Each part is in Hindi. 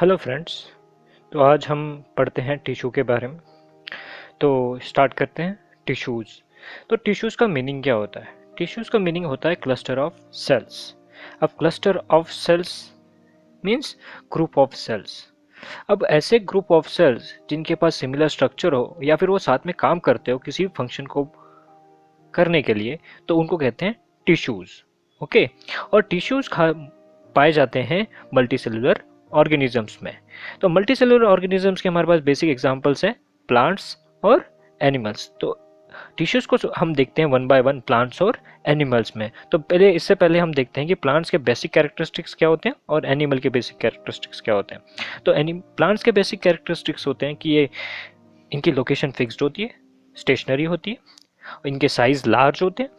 Hello friends. तो आज हम पढ़ते हैं टिश्यू के बारे में। तो स्टार्ट करते हैं। टिश्यूज़। तो टिश्यूज़ का मीनिंग क्या होता है? टिश्यूज़ का मीनिंग होता है क्लस्टर ऑफ सेल्स। अब cluster of cells means group of cells. अब ऐसे ग्रुप ऑफ सेल्स जिनके पास सिमिलर स्ट्रक्चर हो या फिर वो साथ में काम करते हो किसी फंक्शन को करने के लिए, तो उनको कहते हैं टिश्यूज़। ओके। और टिश्यूज़ पाए जाते हैं मल्टीसेलुलर ऑर्गेनिजम्स में। तो मल्टीसेलुलर ऑर्गेनिजम्स के हमारे पास बेसिक एग्जांपल्स हैं प्लांट्स और एनिमल्स। तो टिश्यूज को हम देखते हैं वन बाय वन प्लांट्स और एनिमल्स में। तो इससे पहले हम देखते हैं कि प्लांट्स के बेसिक कैरेक्टरिस्टिक्स क्या होते हैं और एनिमल के बेसिक कैरेक्टरिस्टिक्स क्या होते हैं। तो प्लांट्स के बेसिक कैरेक्टरिस्टिक्स होते हैं कि ये इनकी लोकेशन फिक्स्ड होती है, स्टेशनरी होती है, इनके साइज लार्ज होते हैं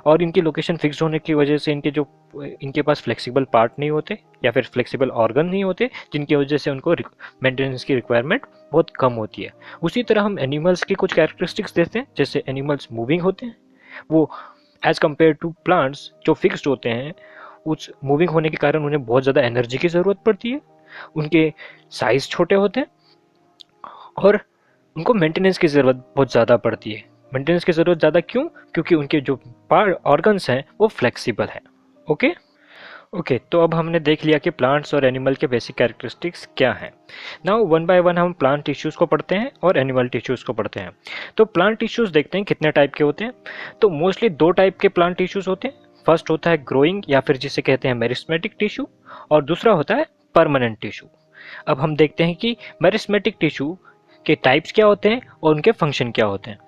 और इनकी लोकेशन फिक्स्ड होने की वजह से इनके पास फ्लेक्सिबल पार्ट नहीं होते या फिर फ्लेक्सिबल ऑर्गन नहीं होते, जिनकी वजह से उनको मेंटेनेंस की रिक्वायरमेंट बहुत कम होती है। उसी तरह हम एनिमल्स की कुछ कैरेक्टरिस्टिक्स देखते हैं, जैसे एनिमल्स मूविंग होते हैं। वो एज कम्पेयर टू प्लांट्स जो फिक्स्ड होते हैं, उस मूविंग होने के कारण उन्हें बहुत ज़्यादा एनर्जी की ज़रूरत पड़ती है, उनके साइज छोटे होते हैं और उनको मेंटेनेंस की ज़रूरत बहुत ज़्यादा पड़ती है। मेंटेनेंस की ज़रूरत ज़्यादा क्यों? क्योंकि उनके जो पार्ट ऑर्गन्स हैं वो फ्लेक्सिबल हैं। Okay okay. तो अब हमने देख लिया कि प्लांट्स और एनिमल के बेसिक कैरेक्टरिस्टिक्स क्या हैं। नाउ वन बाय वन हम प्लांट टिश्यूज़ को पढ़ते हैं और एनिमल टिश्यूज़ को पढ़ते हैं। तो प्लांट टिश्यूज़ देखते हैं कितने टाइप के होते हैं। तो मोस्टली दो टाइप के प्लांट टिश्यूज़ होते हैं। फर्स्ट होता है ग्रोइंग या फिर जिसे कहते हैं मेरिस्मेटिक टिश्यू, और दूसरा होता है परमानेंट टिश्यू। अब हम देखते हैं कि मेरिस्मेटिक टिश्यू के टाइप्स क्या होते हैं और उनके फंक्शन क्या होते हैं।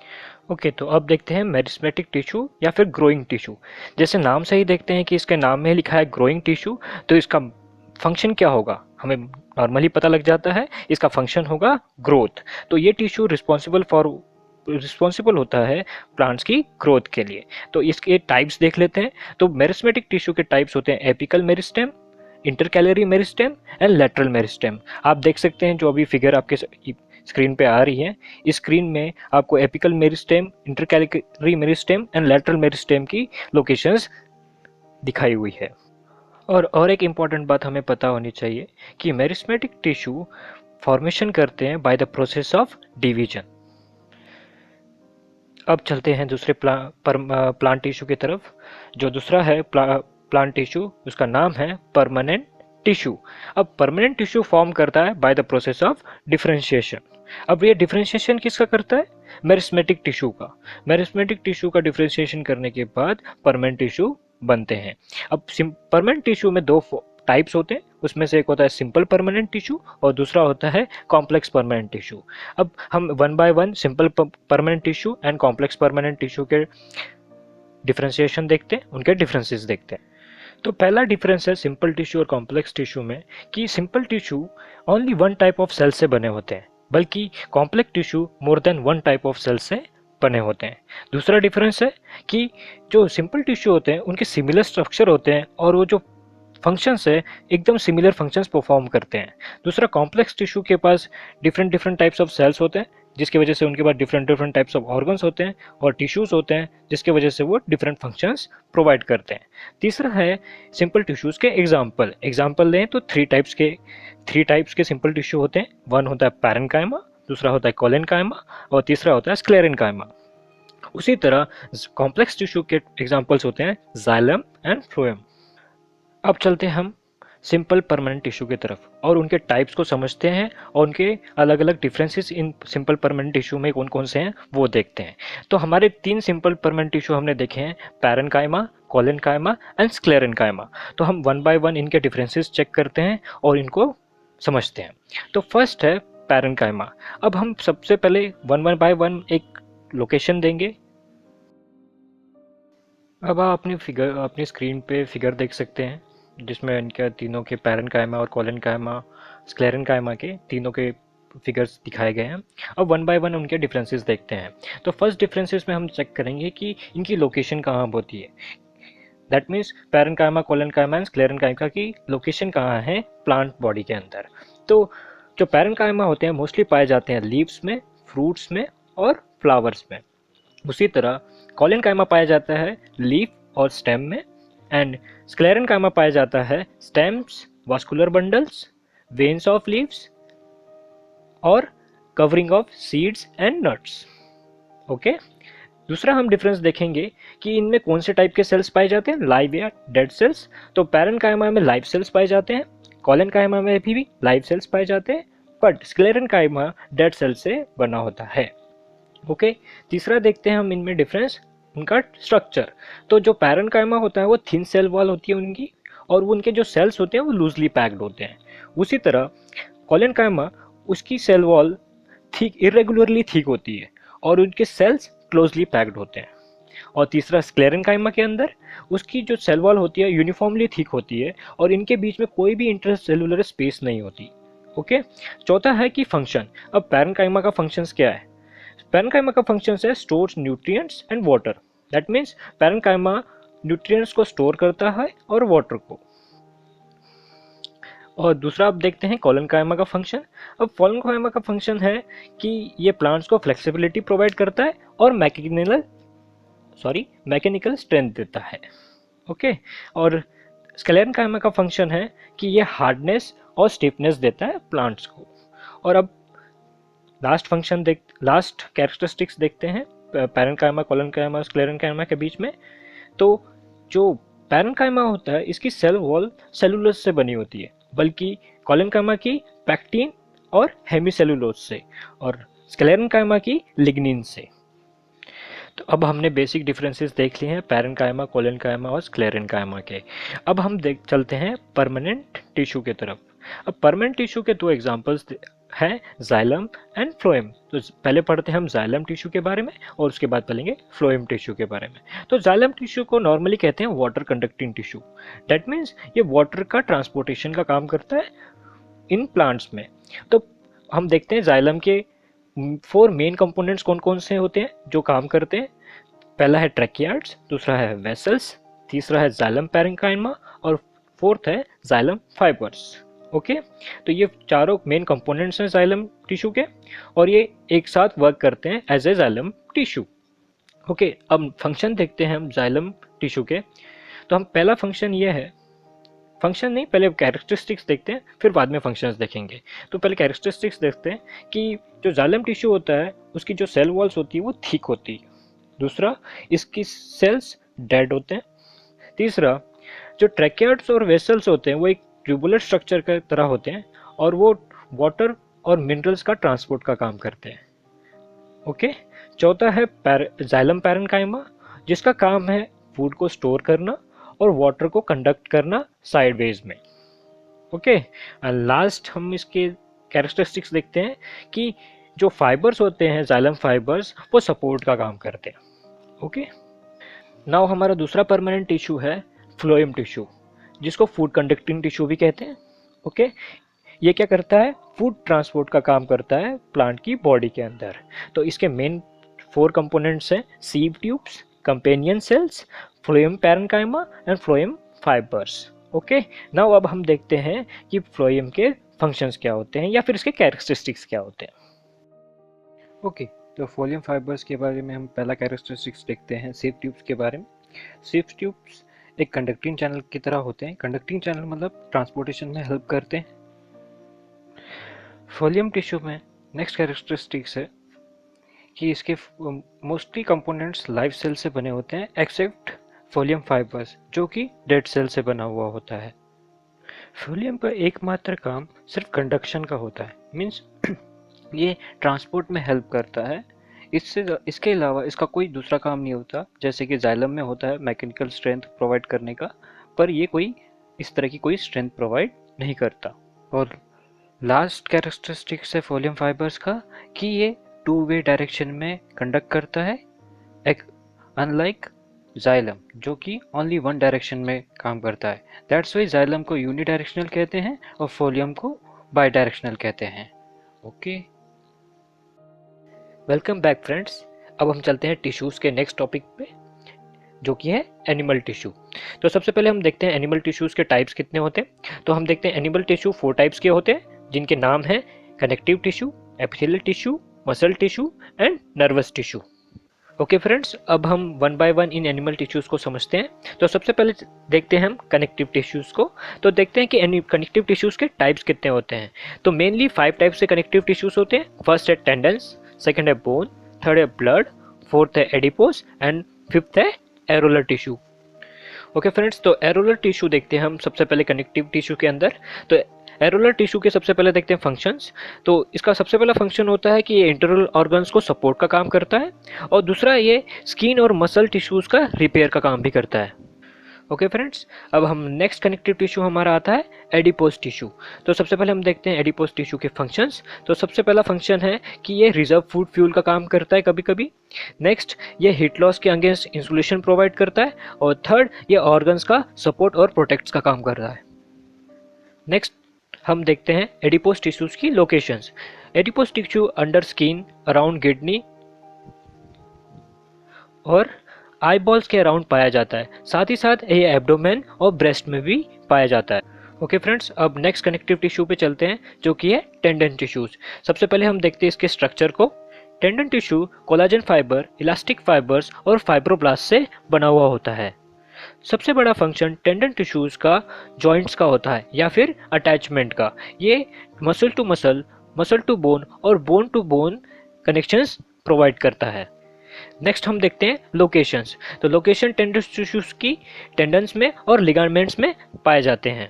ओके, तो अब देखते हैं मेरिस्मेटिक टिश्यू या फिर ग्रोइंग टिश्यू। जैसे नाम से ही देखते हैं कि इसके नाम में लिखा है ग्रोइंग टिश्यू, तो इसका फंक्शन क्या होगा हमें नॉर्मली पता लग जाता है। इसका फंक्शन होगा ग्रोथ। तो ये टिश्यू रिस्पॉन्सिबल होता है प्लांट्स की ग्रोथ के लिए। तो इसके टाइप्स देख लेते हैं। तो मेरिस्मेटिक टिश्यू के टाइप्स होते हैं apical meristem, intercalary meristem and lateral meristem. आप देख सकते हैं जो अभी फिगर आपके स्क्रीन पे आ रही है, इस स्क्रीन में आपको apical meristem, intercalary meristem and lateral meristem की लोकेशंस दिखाई हुई है। और एक इम्पॉर्टेंट बात हमें पता होनी चाहिए कि मेरिस्मेटिक टिश्यू फॉर्मेशन करते हैं by the process of division. अब चलते हैं दूसरे प्लांट टिश्यू की तरफ। जो दूसरा है प्लांट टिश्यू, उसका नाम है परमानेंट टिश्यू। अब परमानेंट टिश्यू फॉर्म करता है by the process of differentiation. अब ये डिफरेंशिएशन किसका करता है? मेरिस्मेटिक टिश्यू का। मेरिस्मेटिक टिश्यू का डिफरेंशिएशन करने के बाद परमानेंट टिश्यू बनते हैं। अब परमानेंट टिश्यू में दो टाइप्स होते हैं, उसमें से एक होता है सिंपल परमानेंट टिश्यू और दूसरा होता है कॉम्प्लेक्स परमानेंट टिश्यू। अब हम one by one simple permanent tissue and complex permanent tissue के डिफरेंशिएशन देखते हैं, उनके डिफरेंसेस देखते हैं। तो पहला डिफरेंस है सिंपल टिश्यू और कॉम्प्लेक्स टिश्यू में कि simple tissue only one type of cell से बने होते हैं, बल्कि complex tissue more than one type of cell से बने होते हैं। दूसरा डिफरेंस है कि जो सिंपल टिश्यू होते हैं उनके सिमिलर स्ट्रक्चर होते हैं और वो जो फंक्शंस है एकदम सिमिलर फंक्शंस परफॉर्म करते हैं। दूसरा, कॉम्प्लेक्स टिश्यू के पास डिफरेंट टाइप्स ऑफ सेल्स होते हैं, जिसकी वजह से उनके पास डिफरेंट टाइप्स ऑफ ऑर्गन्स होते हैं और टिश्यूज होते हैं, जिसकी वजह से वो डिफरेंट फंक्शंस प्रोवाइड करते हैं। तीसरा है सिंपल टिश्यूज के एग्जाम्पल लें तो थ्री टाइप्स के सिंपल टिश्यू होते हैं। वन होता है पैरेन्काइमा, दूसरा होता है कोलेनकाइमा और तीसरा होता है स्क्लेरेन्काइमा। उसी तरह कॉम्प्लेक्स टिश्यू के एग्जाम्पल्स होते हैं जाइलम एंड फ्लोएम। अब चलते हैं हम सिंपल परमानेंट टिश्यू की तरफ और उनके टाइप्स को समझते हैं और उनके अलग अलग differences in simple permanent tissue में कौन कौन से हैं वो देखते हैं। तो हमारे तीन सिंपल परमानेंट टिश्यू हमने देखे हैं, पैरेन्काइमा, कोलेनकाइमा एंड स्क्लेरेन्काइमा। तो हम वन बाय वन इनके डिफरेंसेस चेक करते हैं और इनको समझते हैं। तो फर्स्ट है पैरेन्काइमा। अब हम सबसे पहले वन बाय वन एक लोकेशन देंगे। अब आप अपनी स्क्रीन पे फिगर देख सकते हैं, जिसमें इनके तीनों के पैरेन्काइमा और कोलेनकाइमा, स्क्लेरेन्काइमा के तीनों के फिगर्स दिखाए गए हैं। अब वन बाय वन उनके डिफरेंसेस देखते हैं। तो फर्स्ट डिफरेंसेस में हम चेक करेंगे कि इनकी लोकेशन कहाँ होती है। That means parenchyma, collenchyma and sclerenchyma की लोकेशन कहाँ है प्लांट बॉडी के अंदर। तो जो पैरेन्काइमा होते हैं मोस्टली पाए जाते हैं लीव्स में, फ्रूट्स में और फ्लावर्स में। उसी तरह कोलेनकाइमा पाया जाता है लीफ और स्टेम में एंड स्क्लेरेन्काइमा पाया जाता है stems, vascular bundles veins of leaves और covering of seeds and nuts. Okay, दूसरा हम डिफरेंस देखेंगे कि इनमें कौन से टाइप के सेल्स पाए जाते हैं, लाइव या डेड सेल्स। तो पैरेन्काइमा में लाइव सेल्स पाए जाते हैं, कोलेनकाइमा में भी लाइव सेल्स पाए जाते हैं, बट स्क्लेरेनकाइमा डेड सेल से बना होता है। ओके, तीसरा देखते हैं हम इनमें डिफरेंस, उनका स्ट्रक्चर। तो जो पैरेन्काइमा होता है वो थिन सेल वॉल होती है उनकी, और उनके जो सेल्स होते हैं वो लूजली पैक्ड होते हैं। उसी तरह कोलेनकाइमा, उसकी cell wall thick, irregularly thick होती है और उनके सेल्स क्लोजली पैक्ड होते हैं। और तीसरा स्क्लेरेनकाइमा के अंदर उसकी जो सेल वॉल होती है यूनिफॉर्मली थिक होती है और इनके बीच में कोई भी इंटरसेलुलर स्पेस नहीं होती। ओके, चौथा है कि फंक्शन। अब पैरेन्काइमा का फंक्शंस क्या है? पैरेन्काइमा का फंक्शन है stores nutrients and water. That means parenchyma nutrients को स्टोर करता है और वाटर को। और दूसरा आप देखते हैं कोलेनकाइमा का फंक्शन। अब कोलेनकाइमा का फंक्शन है कि ये प्लांट्स को फ्लेक्सिबिलिटी प्रोवाइड करता है और मैकेनिकल स्ट्रेंथ देता है। ओके, और स्क्लेरेनकाइमा का फंक्शन है कि ये हार्डनेस और स्टिफनेस देता है प्लांट्स को। और अब लास्ट कैरेक्टरिस्टिक्स देखते हैं पैरेन्काइमा, कोलेनकाइमा और स्क्लेरेनकाइमा के बीच में। तो जो पैरेन्काइमा होता है इसकी सेल वॉल सेलुलोज से बनी होती है, बल्कि कोलेनकाइमा की पैक्टिन और हेमीसेलुलोज से, और स्क्लेरेनकाइमा की लिग्निन से। तो अब हमने बेसिक डिफरेंसेस देख लिए हैं पैरेन्काइमा, कोलेनकाइमा और स्क्लेरेनकाइमा के। अब हम चलते हैं परमानेंट टिश्यू के तरफ। अब परमानेंट टिश्यू के दो एग्जांपल्स हैं, जाइलम एंड फ्लोएम। तो पहले पढ़ते हैं हम जाइलम टिश्यू के बारे में और उसके बाद पढ़ेंगे फ्लोएम टिश्यू के बारे में। तो जाइलम टिश्यू को नॉर्मली कहते हैं water conducting tissue. That means ये वाटर का ट्रांसपोर्टेशन का काम करता है इन प्लांट्स में। तो हम देखते हैं जाइलम के 4 मेन कंपोनेंट्स कौन कौन से होते हैं जो काम करते हैं। पहला है ट्रैकियार्ड्स, दूसरा है वेसल्स, तीसरा है जाइलम पैरेन्काइमा और फोर्थ है जाइलम फाइबर्स। ओके, तो ये चारों मेन कंपोनेंट्स हैं जाइलम टिश्यू के और ये एक साथ वर्क करते हैं as a xylem tissue. Okay, अब फंक्शन देखते हैं हम जाइलम टिश्यू के। तो हम पहला फंक्शन ये है, फंक्शन नहीं, पहले कैरेक्टरिस्टिक्स देखते हैं फिर बाद में फंक्शंस देखेंगे। तो पहले कैरेक्टरिस्टिक्स देखते हैं कि जो जाइलम टिश्यू होता है उसकी जो सेल वॉल्स होती है वो थिक होती है। दूसरा, इसकी सेल्स डेड होते हैं। तीसरा, जो ट्रैकियार्ड्स और वेसल्स होते हैं वो एक ट्यूबुलर स्ट्रक्चर की तरह होते हैं और वो वाटर और मिनरल्स का ट्रांसपोर्ट का काम करते हैं। ओके, चौथा है जाइलम पैरेन्काइमा, जिसका काम है फूड को स्टोर करना और वाटर को कंडक्ट करना साइडवेज में। ओके, एंड लास्ट हम इसके कैरेक्टरिस्टिक्स देखते हैं कि जो फाइबर्स होते हैं जाइलम फाइबर्स वो सपोर्ट का काम करते हैं। ओके, नाउ हमारा दूसरा परमानेंट टिश्यू है फ्लोएम टिश्यू, जिसको फूड कंडक्टिंग टिश्यू भी कहते हैं। ओके, ये क्या करता है, फूड ट्रांसपोर्ट का काम करता है प्लांट की बॉडी के अंदर। तो इसके मेन 4 कंपोनेंट्स हैं, sieve tubes, companion cells, phloem parenchyma and phloem fibres. Okay, now अब हम देखते हैं कि फ्लोएम के फंक्शंस क्या होते हैं या फिर इसके कैरेक्टरिस्टिक्स क्या होते हैं। ओके, तो फ्लोएम फाइबर्स के बारे में हम पहला कैरेक्टरिस्टिक्स देखते हैं सीव ट्यूब्स के बारे में। सीव ट्यूब्स एक कंडक्टिंग चैनल की तरह होते हैं। कंडक्टिंग चैनल मतलब ट्रांसपोर्टेशन में हेल्प करते हैं। फ्लोएम टिश्यू में नेक्स्ट कैरेक्टरिस्टिक्स है कि इसके मोस्टली कंपोनेंट्स लाइव सेल से बने होते हैं एक्सेप्ट फ्लोएम फाइबर्स, जो कि डेड सेल से बना हुआ होता है। फ्लोएम का एकमात्र काम सिर्फ कंडक्शन का होता है, मीन्स ये ट्रांसपोर्ट में हेल्प करता है। इसके अलावा इसका कोई दूसरा काम नहीं होता, जैसे कि जाइलम में होता है मैकेनिकल स्ट्रेंथ प्रोवाइड करने का, पर ये कोई इस तरह की कोई स्ट्रेंथ प्रोवाइड नहीं करता। और लास्ट कैरेक्टरिस्टिक्स है फ्लोएम फाइबर्स का कि ये 2 वे डायरेक्शन में कंडक्ट करता है, अनलाइक जाइलम जो कि ओनली 1 डायरेक्शन में काम करता है। दैट्स वाई जाइलम को यूनिडायरेक्शनल कहते हैं और फ्लोएम को बाई डायरेक्शनल कहते हैं। Okay, welcome back friends. अब हम चलते हैं टिश्यूज़ के नेक्स्ट टॉपिक पे, जो कि है एनिमल टिश्यू। तो सबसे पहले हम देखते हैं एनिमल टिश्यूज़ के टाइप्स कितने होते हैं। तो हम देखते हैं एनिमल टिश्यू 4 टाइप्स के होते हैं, जिनके नाम हैं connective tissue, epithelial tissue, muscle tissue and nervous tissue. Okay friends, अब हम one by one in animal tissues को समझते हैं। तो सबसे पहले देखते हैं हम कनेक्टिव टिश्यूज़ को। तो देखते हैं कि कनेक्टिव टिश्यूज़ के टाइप्स कितने होते हैं। तो मेनली 5 टाइप से कनेक्टिव टिश्यूज़ होते हैं। फर्स्ट है टेंडन्स, सेकंड है बोन, थर्ड है ब्लड, फोर्थ है एडिपोस एंड फिफ्थ है एरोलर टिश्यू। ओके फ्रेंड्स, तो एरोलर टिश्यू देखते हैं हम सबसे पहले कनेक्टिव टिश्यू के अंदर। तो एरोलर टिश्यू के सबसे पहले देखते हैं फंक्शंस। तो इसका सबसे पहला फंक्शन होता है कि ये इंटरनल ऑर्गन्स को सपोर्ट का काम करता है, और दूसरा ये स्किन और मसल टिश्यूज़ का रिपेयर का काम भी करता है। ओके फ्रेंड्स, अब हम नेक्स्ट कनेक्टिव टिश्यू हमारा आता है एडिपोस टिश्यू। तो सबसे पहले हम देखते हैं एडिपोस टिश्यू के फंक्शंस। तो सबसे पहला फंक्शन है कि ये रिजर्व फूड फ्यूल का काम करता है कभी कभी। नेक्स्ट, ये हीट लॉस के अगेंस्ट इंसुलेशन प्रोवाइड करता है, और थर्ड, ये ऑर्गन्स का सपोर्ट और प्रोटेक्ट्स का काम कर रहा है। नेक्स्ट हम देखते हैं एडिपोस टिश्यूज की locations. Adipose tissue under skin, around kidney और आई बॉल्स के अराउंड पाया जाता है। साथ ही साथ ये एब्डोमेन और ब्रेस्ट में भी पाया जाता है। ओके फ्रेंड्स, अब नेक्स्ट कनेक्टिव टिश्यू पे चलते हैं, जो कि है टेंडन टिश्यूज। सबसे पहले हम देखते हैं इसके स्ट्रक्चर को। Tendon tissue collagen fibre, elastic fibres और फाइब्रोब्लास्ट से बना हुआ होता है। सबसे बड़ा फंक्शन टेंडन टिश्यूज का जॉइंट्स का होता है या फिर अटैचमेंट का। ये muscle to muscle, muscle to bone और bone to bone connections provide करता है। नेक्स्ट हम देखते हैं लोकेशंस। तो लोकेशन टेंडन टिश्यूज की टेंडन्स में और लिगामेंट्स में पाए जाते हैं।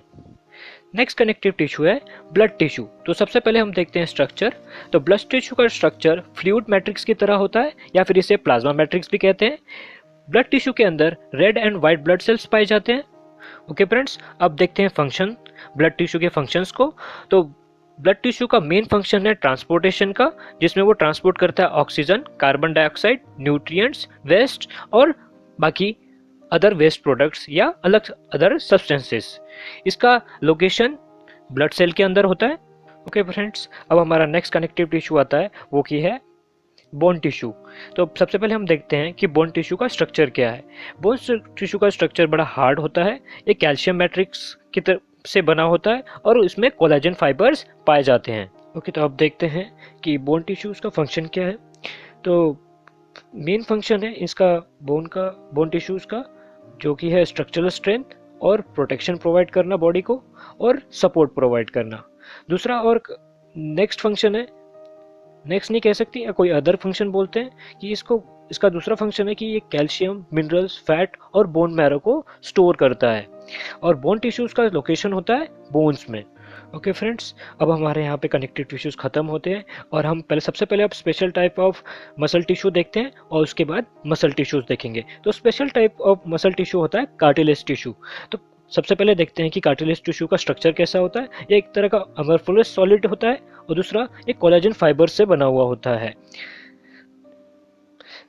नेक्स्ट कनेक्टिव टिश्यू है ब्लड टिश्यू। तो सबसे पहले हम देखते हैं स्ट्रक्चर। तो ब्लड टिश्यू का स्ट्रक्चर फ्लूइड मैट्रिक्स की तरह होता है, या फिर इसे प्लाज्मा मैट्रिक्स भी कहते हैं। ब्लड टिश्यू के अंदर red and white blood cells पाए जाते हैं। ओके फ्रेंड्स, अब देखते हैं फंक्शन, ब्लड टिश्यू के फंक्शंस को। तो ब्लड टिश्यू का मेन फंक्शन है ट्रांसपोर्टेशन का, जिसमें वो ट्रांसपोर्ट करता है oxygen, carbon dioxide, nutrients, waste और बाकी अदर वेस्ट प्रोडक्ट्स या अलग अदर सब्सटेंसेस। इसका लोकेशन ब्लड सेल के अंदर होता है। ओके फ्रेंड्स, अब हमारा नेक्स्ट कनेक्टिव टिश्यू आता है, वो की है बोन टिश्यू। तो सबसे पहले हम देखते हैं कि बोन टिश्यू का स्ट्रक्चर क्या है। बोन टिश्यू का स्ट्रक्चर बड़ा हार्ड होता है। ये कैल्शियम मैट्रिक्स की तरफ से बना होता है और इसमें कोलेजन फाइबर्स पाए जाते हैं। ओके, तो अब देखते हैं कि बोन टिश्यूज का फंक्शन क्या है। तो मेन फंक्शन है इसका बोन टिश्यूज का, जो कि है स्ट्रक्चरल स्ट्रेंथ और प्रोटेक्शन प्रोवाइड करना बॉडी को, और सपोर्ट प्रोवाइड करना। दूसरा और नेक्स्ट फंक्शन है, नेक्स्ट नहीं कह सकती, या कोई अदर फंक्शन बोलते हैं, कि इसका दूसरा फंक्शन है कि ये कैल्शियम, मिनरल्स, फैट और बोन मैरो को स्टोर करता है। और बोन टिश्यूज का लोकेशन होता है बोन्स में। ओके फ्रेंड्स, अब हमारे यहाँ पे कनेक्टिव टिश्यूज खत्म होते हैं, और हम सबसे पहले अब special type of muscle tissue देखते हैं, और उसके बाद मसल टिश्यूज देखेंगे। तो special type of muscle tissue होता है कार्टिलेज टिश्यू। तो सबसे पहले देखते हैं कि कार्टिलेज टिश्यू का स्ट्रक्चर कैसा होता है। ये एक तरह का अमरफुलस सॉलिड होता है, और दूसरा एक कोलेजन फाइबर से बना हुआ होता है।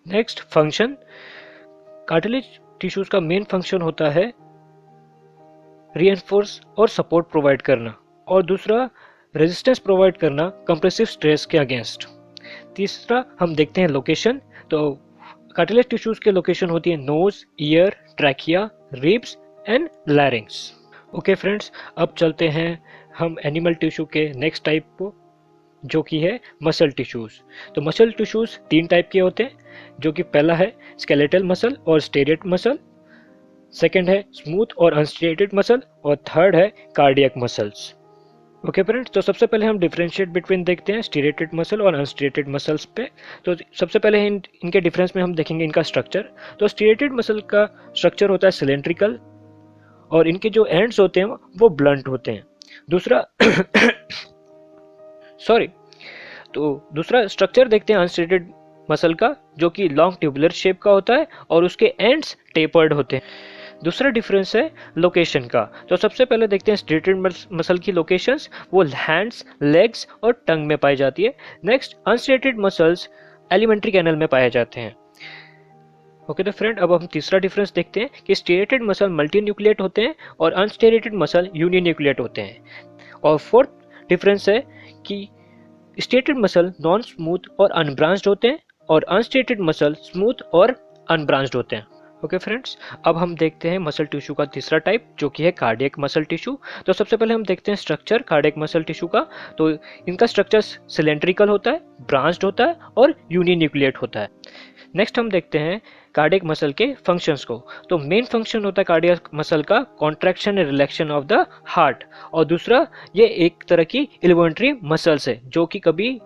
नेक्स्ट फंक्शन, कार्टिलेज टिश्यूज का मेन फंक्शन होता है रीइंफोर्स और सपोर्ट प्रोवाइड करना, और दूसरा रेजिस्टेंस प्रोवाइड करना कंप्रेसिव स्ट्रेस के अगेंस्ट। तीसरा हम देखते हैं लोकेशन। तो कार्टिलेज टिश्यूज के लोकेशन होती है nose, ear, trachea, ribs and larynx. Okay friends, अब चलते हैं हम एनिमल टिश्यू के नेक्स्ट टाइप को, जो कि है मसल टिश्यूज। तो मसल टिश्यूज 3 टाइप के होते हैं, जो कि पहला है स्केलेटल मसल और स्टेरेट मसल, सेकंड है स्मूथ और अनस्टेरेटेड मसल, और थर्ड है कार्डियक मसल्स। ओके फ्रेंड्स, तो सबसे पहले हम डिफरेंशिएट बिटवीन देखते हैं स्टेरेटेड मसल और अनस्टेरेटेड मसल्स पे। तो सबसे पहले इनके डिफरेंस में हम देखेंगे इनका स्ट्रक्चर। तो स्टेरेटेड मसल का स्ट्रक्चर होता है सिलेंड्रिकल, और इनके जो एंड्स होते हैं वो ब्लंट होते हैं। दूसरा दूसरा स्ट्रक्चर देखते हैं अनस्टेरेटेड मसल का, जो कि लॉन्ग ट्यूबुलर शेप का होता है और उसके एंड्स टेपर्ड होते हैं। दूसरा डिफरेंस है लोकेशन का। तो सबसे पहले देखते हैं स्टेरेटेड मसल की लोकेशंस, वो हैंड्स, लेग्स और टंग में पाई जाती है। नेक्स्ट, अनस्टेरेटेड मसल्स एलिमेंट्री कैनल में पाए जाते हैं। ओके तो फ्रेंड, अब हम तीसरा डिफरेंस देखते हैं कि स्टेरेटेड मसल मल्टी न्यूक्लिएट होते हैं और अनस्टेरेटेड मसल यूनिन्यूक्लिएट होते हैं। और फोर्थ डिफरेंस है कि स्टेरेटेड मसल नॉन स्मूथ और अनब्रांच्ड होते हैं, और अनस्टेरेटेड मसल स्मूथ और अनब्रांच्ड होते हैं। ओके फ्रेंड्स, अब हम देखते हैं मसल टिश्यू का तीसरा टाइप जो कि है कार्डियक मसल टिश्यू। तो सबसे पहले हम देखते हैं स्ट्रक्चर कार्डियक मसल टिश्यू का। तो इनका स्ट्रक्चर सिलेंड्रिकल होता है, ब्रांच्ड होता है और यूनिन्यूक्लिएट होता है। नेक्स्ट हम देखते हैं कार्डियक मसल के फंक्शंस को। तो मेन फंक्शन होता है कार्डियक मसल का contraction and रिलैक्शन of the heart, और दूसरा ये एक तरह की इन्वॉल्यूंटरी मसल्स है जो कि कभी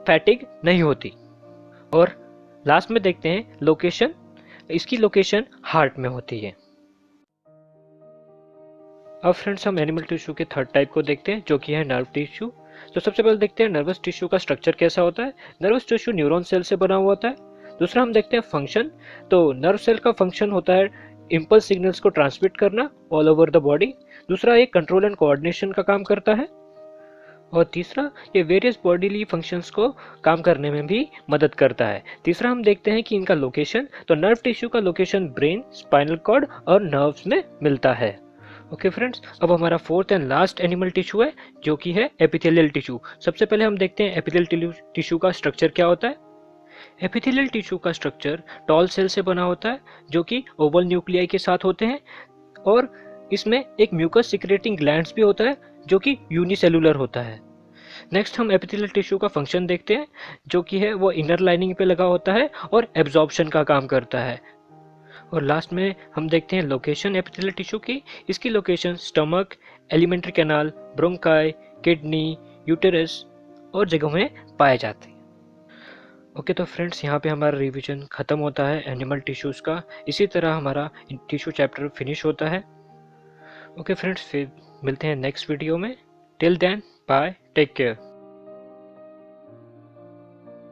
फैटिग नहीं होती। और लास्ट में देखते हैं लोकेशन, इसकी लोकेशन हार्ट में होती है। अब फ्रेंड्स हम एनिमल टिश्यू के थर्ड टाइप को देखते हैं जो कि है नर्व टिश्यू। तो सबसे पहले देखते हैं नर्वस टिश्यू का स्ट्रक्चर कैसा होता है। नर्वस टिश्यू न्यूरॉन सेल से बना हुआ होता है। दूसरा हम देखते हैं फंक्शन। तो नर्व सेल का फंक्शन होता है इंपल्स सिग्नल्स को ट्रांसमिट करना ऑल ओवर द बॉडी। दूसरा एक कंट्रोल एंड कोऑर्डिनेशन का काम करता है। और तीसरा ये वेरियस बॉडीली फंक्शंस को काम करने में भी मदद करता है। तीसरा हम देखते हैं कि इनका लोकेशन। तो नर्व टिश्यू का लोकेशन ब्रेन, स्पाइनल कॉर्ड और नर्व्स में मिलता है। ओके फ्रेंड्स, अब हमारा fourth and last animal tissue है जो कि है एपिथेलियल टिश्यू। सबसे पहले हम देखते हैं एपिथेलियल टिश्यू का स्ट्रक्चर क्या होता है। एपिथेलियल टिश्यू का स्ट्रक्चर टॉल सेल से बना होता है जो कि ओवल न्यूक्लियाई के साथ होते हैं, और इसमें एक म्यूकस सिक्रेटिंग ग्लैंड्स भी होता है जो कि यूनिसेलुलर होता है। नेक्स्ट हम एपिथेलियल टिश्यू का फंक्शन देखते हैं जो कि है वो इनर लाइनिंग पे लगा होता है और एब्जॉर्प्शन का काम करता है। और लास्ट में हम देखते हैं लोकेशन एपिथेलियल टिश्यू की। इसकी location stomach, alimentary canal, bronchi, kidney, uterus और जगहों में पाए जाते हैं। ओके तो फ्रेंड्स, यहाँ पे हमारा रिवीजन खत्म होता है एनिमल टिश्यूज़ का। इसी तरह हमारा टिश्यू चैप्टर फिनिश होता है। ओके फ्रेंड्स, फिर मिलते हैं नेक्स्ट वीडियो में। Till then bye, take care.